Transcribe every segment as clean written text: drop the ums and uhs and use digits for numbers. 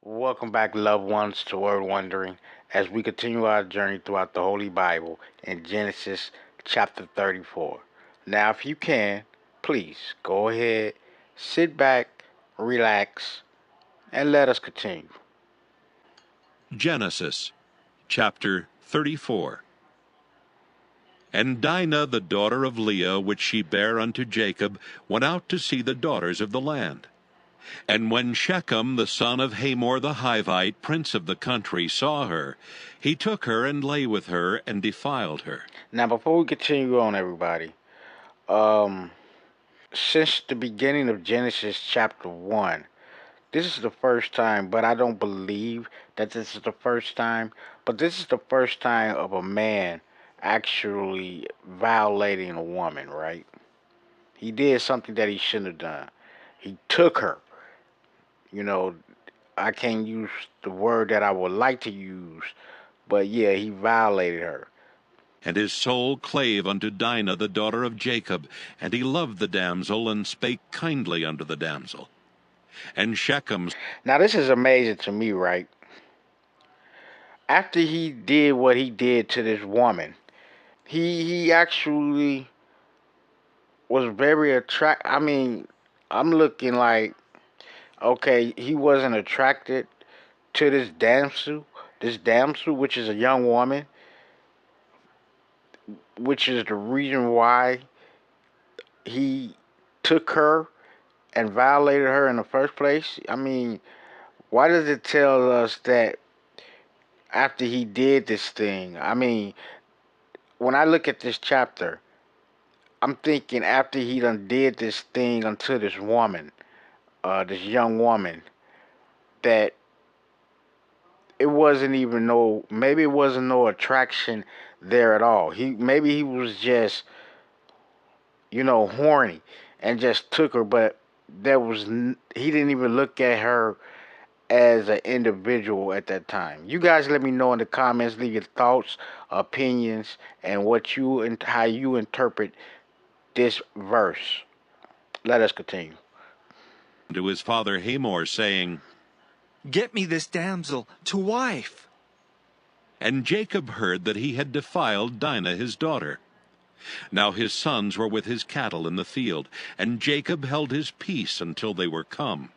Welcome back, loved ones, to Word Wondering as we continue our journey throughout the Holy Bible in Genesis chapter 34. Now, if you can, please go ahead, sit back, relax, and let us continue. Genesis chapter 34. And Dinah the daughter of Leah, which she bare unto Jacob, went out to see the daughters of the land. And when Shechem the son of Hamor the Hivite, prince of the country, saw her, he took her and lay with her and defiled her. Now, before we continue on, everybody, um, since the beginning of Genesis chapter 1, this is the first time, but I don't believe that this is the first time, but this is the first time of a man actually violating a woman, right? He did something that he shouldn't have done. He took her. You know, I can't use the word that I would like to use, but yeah, he violated her. And his soul clave unto Dinah the daughter of Jacob, and he loved the damsel, and spake kindly unto the damsel. And Shechem. Now, this is amazing to me, right? After he did what he did to this woman, he actually was very attract. I mean, I'm looking like, okay, he wasn't attracted to this damsel, which is a young woman, which is the reason why he took her and violated her in the first place. I mean, why does it tell us that after he did this thing? I mean, when I look at this chapter, I'm thinking after he done did this thing unto this woman, this young woman, that it wasn't even no, maybe it wasn't no attraction there at all. Maybe he was just, horny and just took her, but he didn't even look at her as an individual at that time. You guys let me know in the comments, leave your thoughts, opinions, and what you and how you interpret this verse. Let us continue. To his father Hamor, saying, Get me this damsel to wife. And Jacob heard that he had defiled Dinah his daughter. Now his sons were with his cattle in the field, and Jacob held his peace until they were come.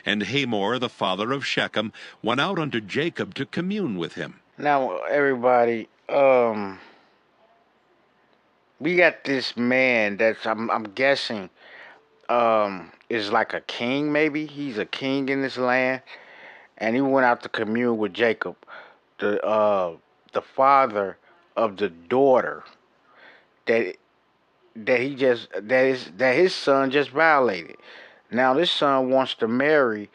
And Hamor the father of Shechem went out unto Jacob to commune with him. Now, everybody, we got this man that's I'm guessing is like a king. Maybe he's a king in this land, and he went out to commune with Jacob, the father of the daughter that that his son just violated. Now this son wants to marry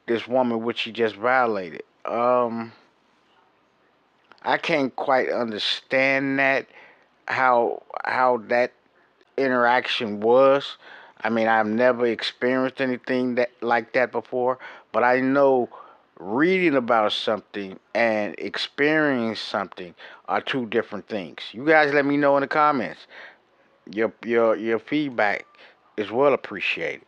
this woman which he just violated. I can't quite understand that, how that interaction was. I mean, I've never experienced anything that like that before, but I know reading about something and experiencing something are two different things. You guys let me know in the comments. Your feedback is well appreciated.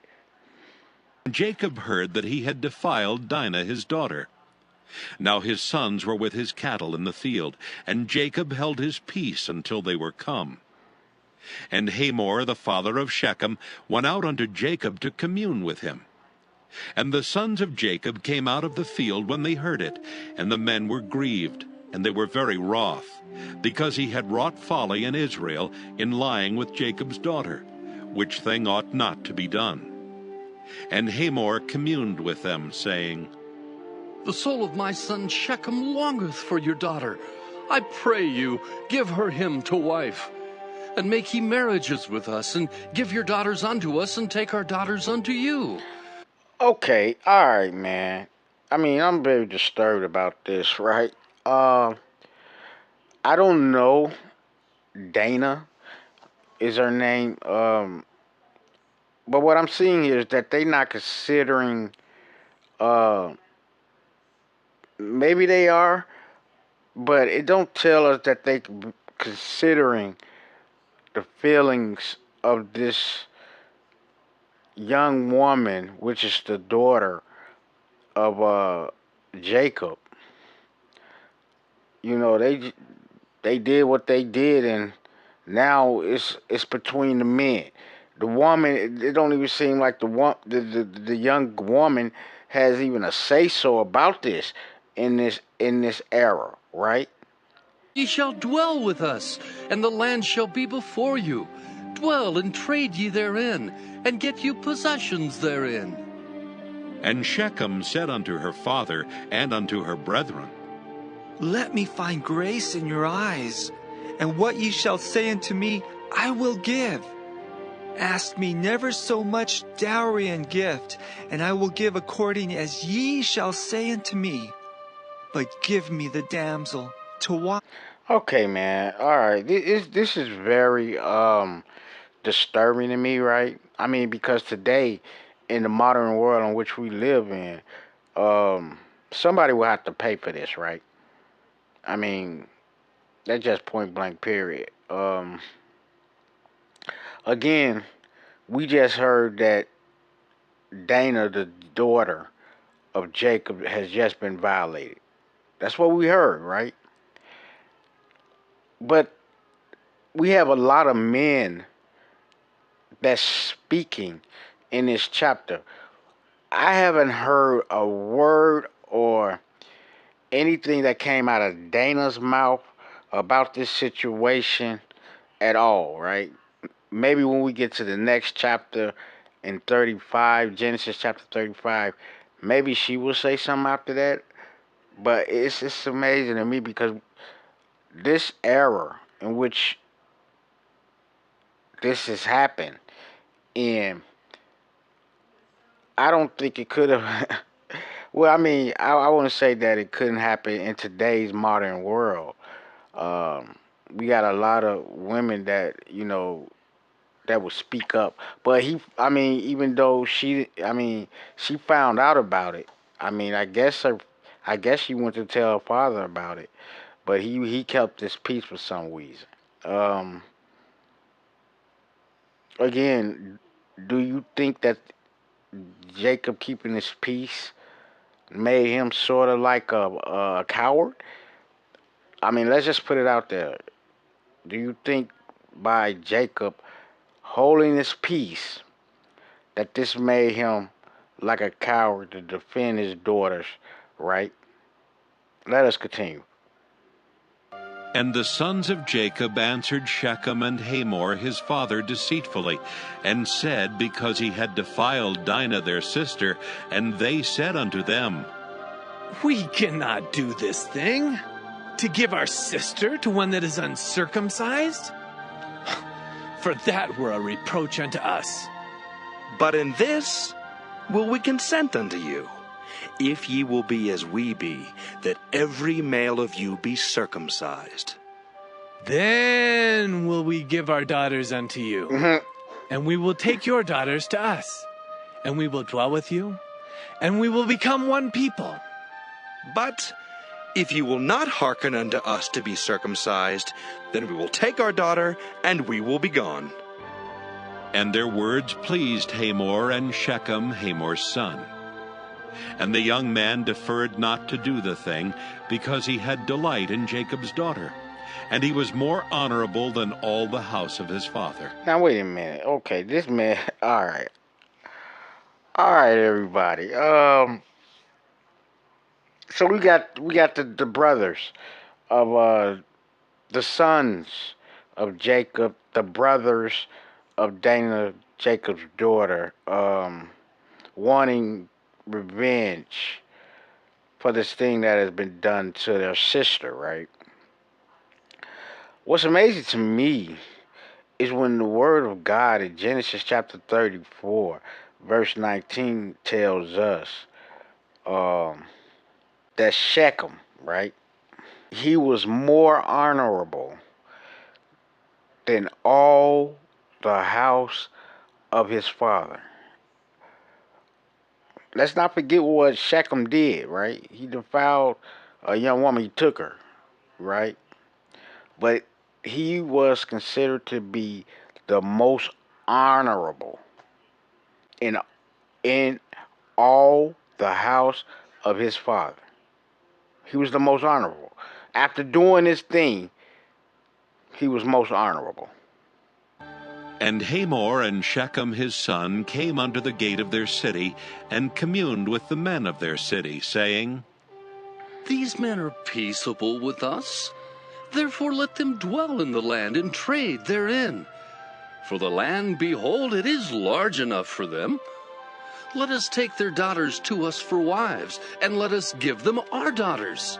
Jacob heard that he had defiled Dinah his daughter. Now his sons were with his cattle in the field, and Jacob held his peace until they were come. And Hamor the father of Shechem went out unto Jacob to commune with him. And the sons of Jacob came out of the field when they heard it, and the men were grieved, and they were very wroth, because he had wrought folly in Israel in lying with Jacob's daughter, which thing ought not to be done. And Hamor communed with them, saying, The soul of my son Shechem longeth for your daughter. I pray you, give her him to wife. And make ye marriages with us, and give your daughters unto us, and take our daughters unto you. Okay, all right, man. I mean, I'm very disturbed about this, right? I don't know. Dana is her name. But what I'm seeing here is that they not considering. Uh, Maybe they are, but it don't tell us that they considering the feelings of this young woman, which is the daughter of Jacob. You know, they did what they did, and now it's between the men. The woman, it don't even seem like the young woman has even a say so about this in this era, right? Ye shall dwell with us, and the land shall be before you. Dwell and trade ye therein, and get you possessions therein. And Shechem said unto her father and unto her brethren, Let me find grace in your eyes, and what ye shall say unto me, I will give. Ask me never so much dowry and gift, and I will give according as ye shall say unto me. But give me the damsel to wife. Okay, man. All right. This is very disturbing to me, right? I mean, because today, in the modern world in which we live in, somebody will have to pay for this, right? I mean, that's just point blank. Period. Again, we just heard that Dana, the daughter of Jacob, has just been violated. That's what we heard, right? But we have a lot of men that's speaking in this chapter. I haven't heard a word or anything that came out of Dana's mouth about this situation at all, right? Maybe when we get to the next chapter in 35, Genesis chapter 35, maybe she will say something after that. But it's amazing to me because this era in which this has happened, and I don't think it could have. Well, I mean, I want to say that it couldn't happen in today's modern world. Um, we got a lot of women that that would speak up, but I mean, even though she found out about it. I mean, I guess she went to tell her father about it, but he kept this peace for some reason. Um, Again, do you think that Jacob keeping his peace made him sort of like a coward? I mean, let's just put it out there. Do you think by Jacob holding his peace that this made him like a coward to defend his daughters, right? Let us continue. And the sons of Jacob answered Shechem and Hamor his father deceitfully, and said, because he had defiled Dinah their sister, and they said unto them, We cannot do this thing, to give our sister to one that is uncircumcised. For that were a reproach unto us. But in this will we consent unto you, if ye will be as we be, that every male of you be circumcised. Then will we give our daughters unto you, and we will take your daughters to us, and we will dwell with you, and we will become one people. But if ye will not hearken unto us to be circumcised, then we will take our daughter, and we will be gone. And their words pleased Hamor and Shechem, Hamor's son. And the young man deferred not to do the thing, because he had delight in Jacob's daughter, and he was more honorable than all the house of his father. Now wait a minute. Okay, this man. All right, everybody. So we got the brothers of the sons of Jacob, the brothers of Dana, Jacob's daughter, wanting revenge for this thing that has been done to their sister, right? What's amazing to me is when the word of God in Genesis chapter 34, verse 19 tells us that Shechem, right? He was more honorable than all the house of his father. Let's not forget what Shechem did, right? He defiled a young woman. He took her, right? But he was considered to be the most honorable in all the house of his father. He was the most honorable. After doing this thing, he was most honorable. And Hamor and Shechem his son came unto the gate of their city, and communed with the men of their city, saying, These men are peaceable with us. Therefore let them dwell in the land and trade therein. For the land, behold, it is large enough for them. Let us take their daughters to us for wives, and let us give them our daughters.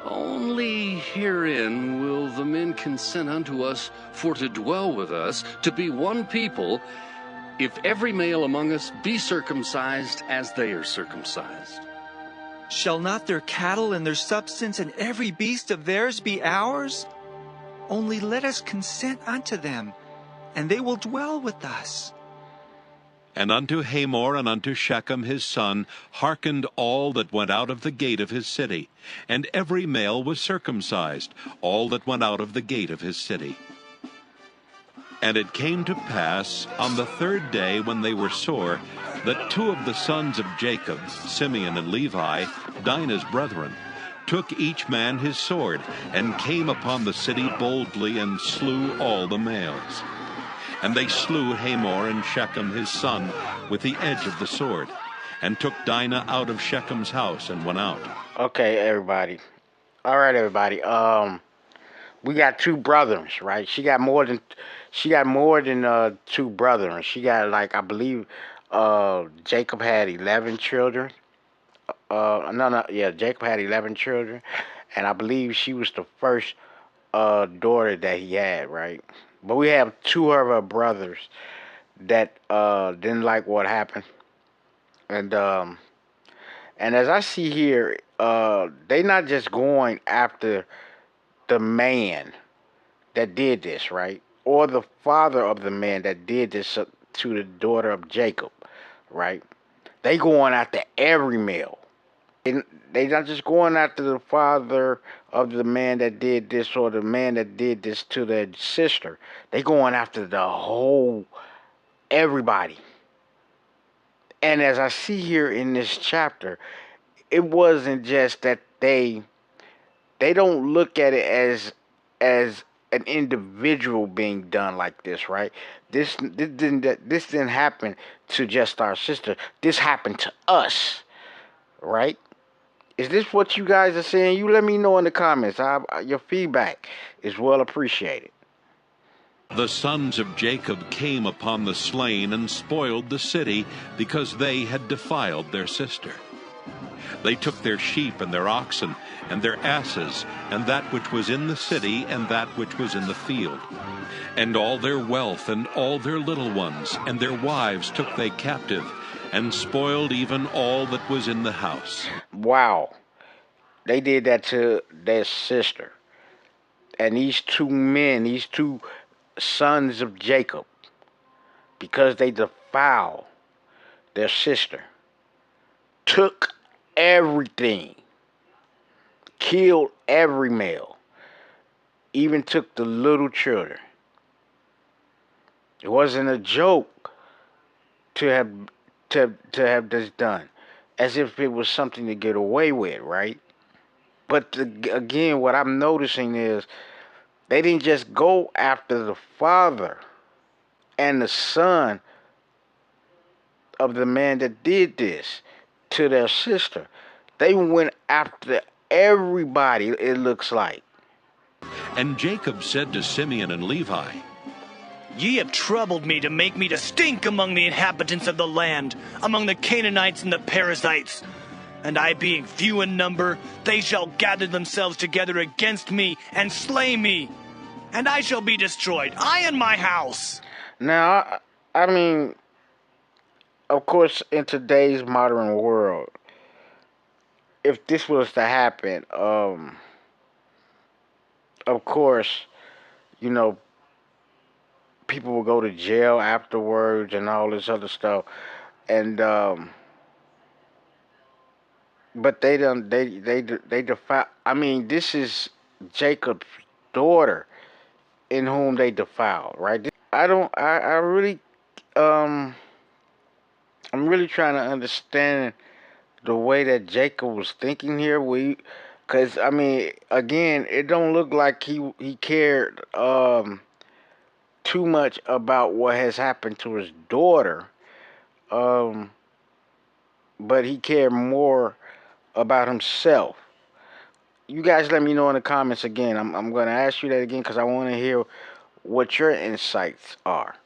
Only herein will the men consent unto us for to dwell with us, to be one people, if every male among us be circumcised as they are circumcised. Shall not their cattle and their substance and every beast of theirs be ours? Only let us consent unto them, and they will dwell with us. And unto Hamor and unto Shechem his son hearkened all that went out of the gate of his city, and every male was circumcised, all that went out of the gate of his city. And it came to pass on the third day, when they were sore, that two of the sons of Jacob, Simeon and Levi, Dinah's brethren, took each man his sword, and came upon the city boldly, and slew all the males. And they slew Hamor and Shechem his son with the edge of the sword, and took Dinah out of Shechem's house, and went out. Okay, everybody. All right, everybody. We got two brothers, right? She got more than two brothers. She got, like, I believe Jacob had 11 children. Jacob had 11 children, and I believe she was the first daughter that he had, right? But we have two of her brothers that didn't like what happened, and as I see here, they not just going after the man that did this, right, or the father of the man that did this to the daughter of Jacob, right? They going after every male. They not just going after the father of the man that did this, or the man that did this to their sister. They going after the whole, everybody. And as I see here in this chapter, it wasn't just that they don't look at it as an individual being done like this, right? This didn't happen to just our sister. This happened to us, right? Is this what you guys are saying? You let me know in the comments. Your feedback is well appreciated. The sons of Jacob came upon the slain, and spoiled the city, because they had defiled their sister. They took their sheep and their oxen, and their asses, and that which was in the city, and that which was in the field. And all their wealth, and all their little ones, and their wives took they captive, and spoiled even all that was in the house. Wow. They did that to their sister. And these two men, these two sons of Jacob, because they defiled their sister, took everything, killed every male, even took the little children. It wasn't a joke to have this done, as if it was something to get away with, right? But again, what I'm noticing is they didn't just go after the father and the son of the man that did this to their sister. They went after everybody, it looks like. And Jacob said to Simeon and Levi, Ye have troubled me to make me to stink among the inhabitants of the land, among the Canaanites and the Perizzites. And I being few in number, they shall gather themselves together against me and slay me. And I shall be destroyed, I and my house. Now, I mean, of course, in today's modern world, if this was to happen, of course, you know, people will go to jail afterwards and all this other stuff, and but they defile. I mean, this is Jacob's daughter in whom they defiled, right? I really I'm really trying to understand the way that Jacob was thinking here, because I mean, again, it don't look like he cared too much about what has happened to his daughter, um, but he cared more about himself. You guys, let me know in the comments again. I'm gonna ask you that again because I want to hear what your insights are.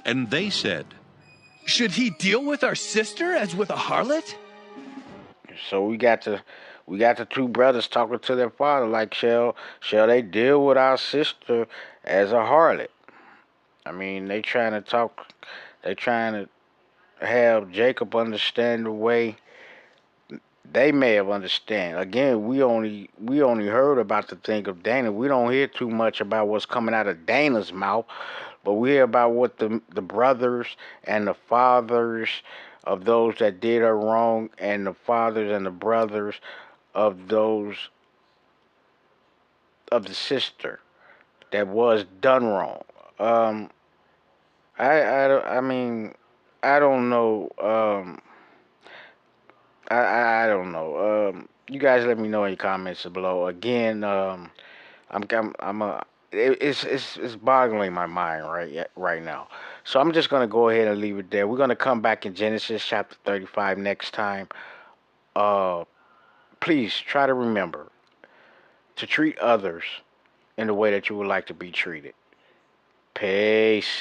And they said, Should he deal with our sister as with a harlot? So we got the two brothers talking to their father like, shall they deal with our sister as a harlot? I mean, they trying to have Jacob understand the way they may have understand. Again, we only heard about the thing of Dana. We don't hear too much about what's coming out of Dana's mouth, but we hear about what the brothers and the fathers of those that did her wrong, and the fathers and the brothers of those of the sister that was done wrong. Um, I mean, I don't know. I don't know. You guys let me know in your comments below. Again, I'm a it's boggling my mind right now. So I'm just gonna go ahead and leave it there. We're gonna come back in Genesis chapter 35 next time. Uh, please try to remember to treat others in the way that you would like to be treated. Peace.